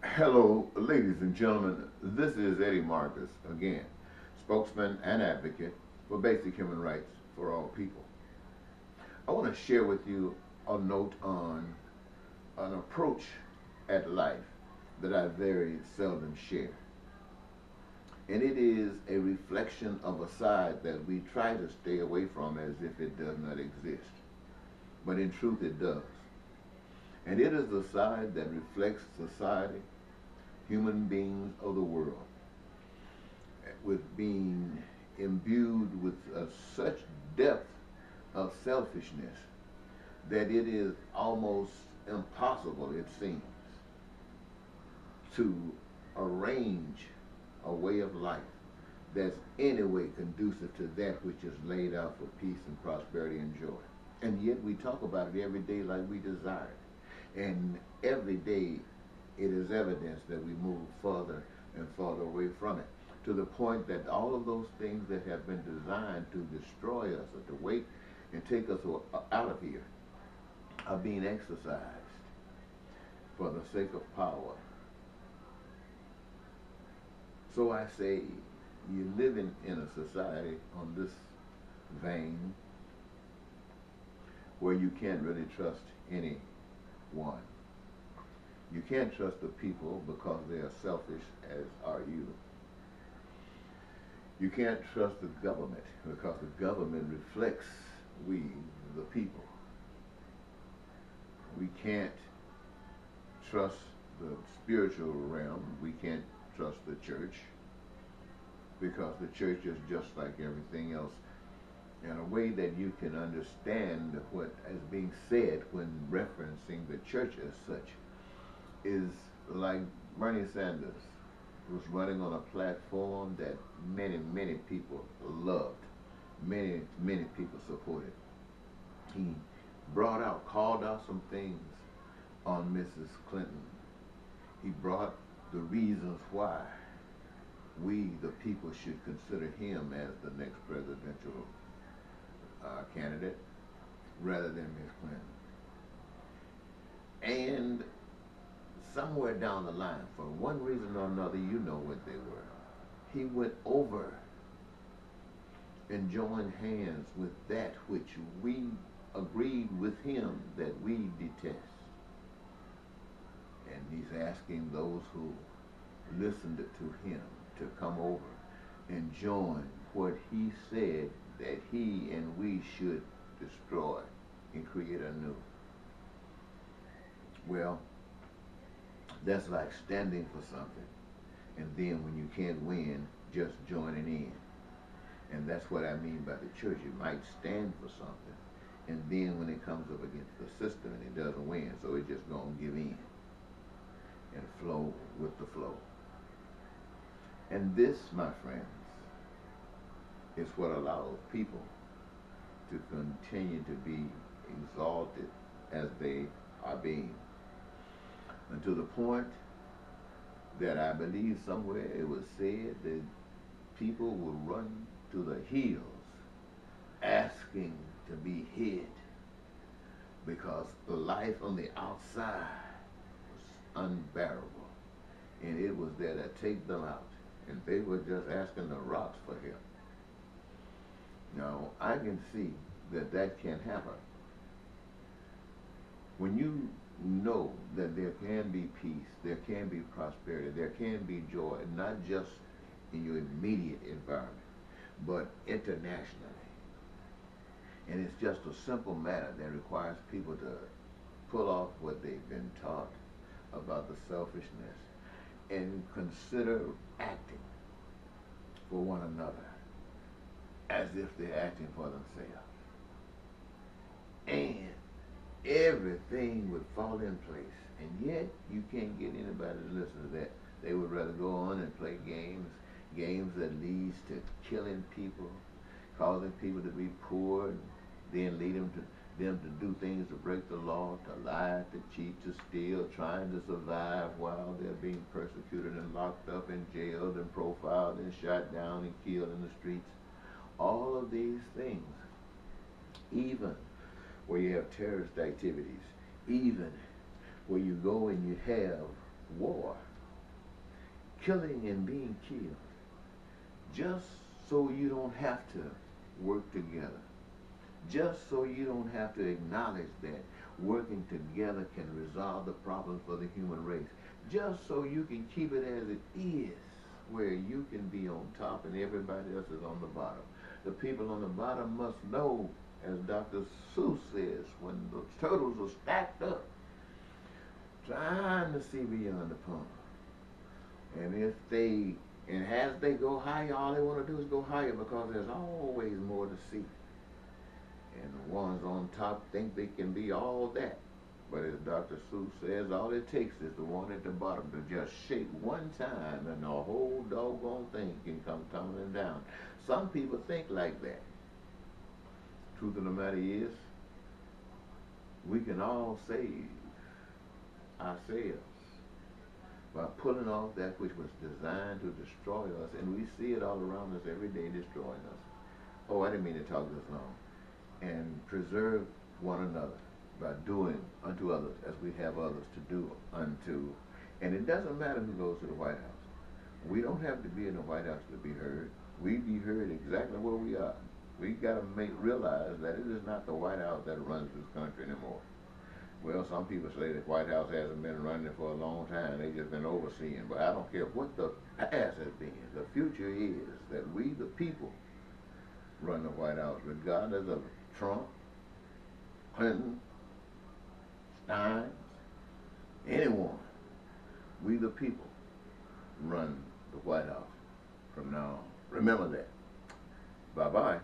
Hello, ladies and gentlemen. This is Eddie Marcus, again, spokesman and advocate for basic human rights for all people. I want to share with you a note on an approach at life that I very seldom share. And it is a reflection of a side that we try to stay away from as if it does not exist. But in truth, it does. And it is the side that reflects society, human beings of the world, with being imbued with such depth of selfishness that it is almost impossible, it seems, to arrange a way of life that's any way conducive to that which is laid out for peace and prosperity and joy. And yet we talk about it every day like we desire it. And every day it is evidence that we move further and further away from it, to the point that all of those things that have been designed to destroy us or to wait and take us out of here are being exercised for the sake of power. So I say, you're living in a society on this vein where you can't really trust anyone. You can't trust the people because they are selfish, as are you. You can't trust the government because the government reflects we, the people. We can't trust the spiritual realm. We can't trust the church because the church is just like everything else. In a way that you can understand what is being said when referencing the church as such is like Bernie Sanders was running on a platform that many people loved, many people supported. He called out some things on Mrs. Clinton. He brought the reasons why we, the people, should consider him as the next presidential candidate rather than Ms. Clinton. And somewhere down the line, for one reason or another, you know what they were, he went over and joined hands with that which we agreed with him that we detest. And he's asking those who listened to him to come over and join what he said that he and we should destroy and create anew. Well, that's like standing for something, and then when you can't win, just joining in. And that's what I mean by the church. It might stand for something, and then when it comes up against the system and it doesn't win, so it just gonna give in and flow with the flow. And this, my friends, is what allows people to continue to be exalted as they are being, and to the point that I believe somewhere it was said that people will run to the hills asking to be hid because the life on the outside was unbearable, and it was there to take them out, and they were just asking the rocks for help. Now, I can see that that can happen. When you know that there can be peace, there can be prosperity, there can be joy, not just in your immediate environment, but internationally. And it's just a simple matter that requires people to pull off what they've been taught about the selfishness and consider acting for one another as if they're acting for themselves. And everything would fall in place. And yet, you can't get anybody to listen to that. They would rather go on and play games that leads to killing people, causing people to be poor, and then lead them to do things to break the law, to lie, to cheat, to steal, trying to survive while they're being persecuted and locked up and jailed and profiled and shot down and killed in the streets. All of these things, even where you have terrorist activities, even where you go and you have war, killing and being killed just so you don't have to work together, just so you don't have to acknowledge that working together can resolve the problems for the human race, just so you can keep it as it is, where you can be on top and everybody else is on the bottom. The people on the bottom must know, as Dr. Seuss says, when the turtles are stacked up, trying to see beyond the pond. And as they go higher, all they want to do is go higher because there's always more to see. And the ones on top think they can be all that. But as Dr. Seuss says, all it takes is the one at the bottom to just shake one time and the whole doggone thing can come tumbling down. Some people think like that. Truth of the matter is, we can all save ourselves by pulling off that which was designed to destroy us, and we see it all around us every day destroying us. Oh, I didn't mean to talk this long. And preserve one another by doing unto others as we have others to do unto. And it doesn't matter who goes to the White House. We don't have to be in the White House to be heard. We be heard exactly where we are. We got to realize that it is not the White House that runs this country anymore. Well, some people say the White House hasn't been running for a long time. They've just been overseeing. But I don't care what the past has been. The future is that we, the people, run the White House, regardless of Trump, Clinton, Stein, anyone. We, the people, run the White House from now on. Remember that. Bye-bye.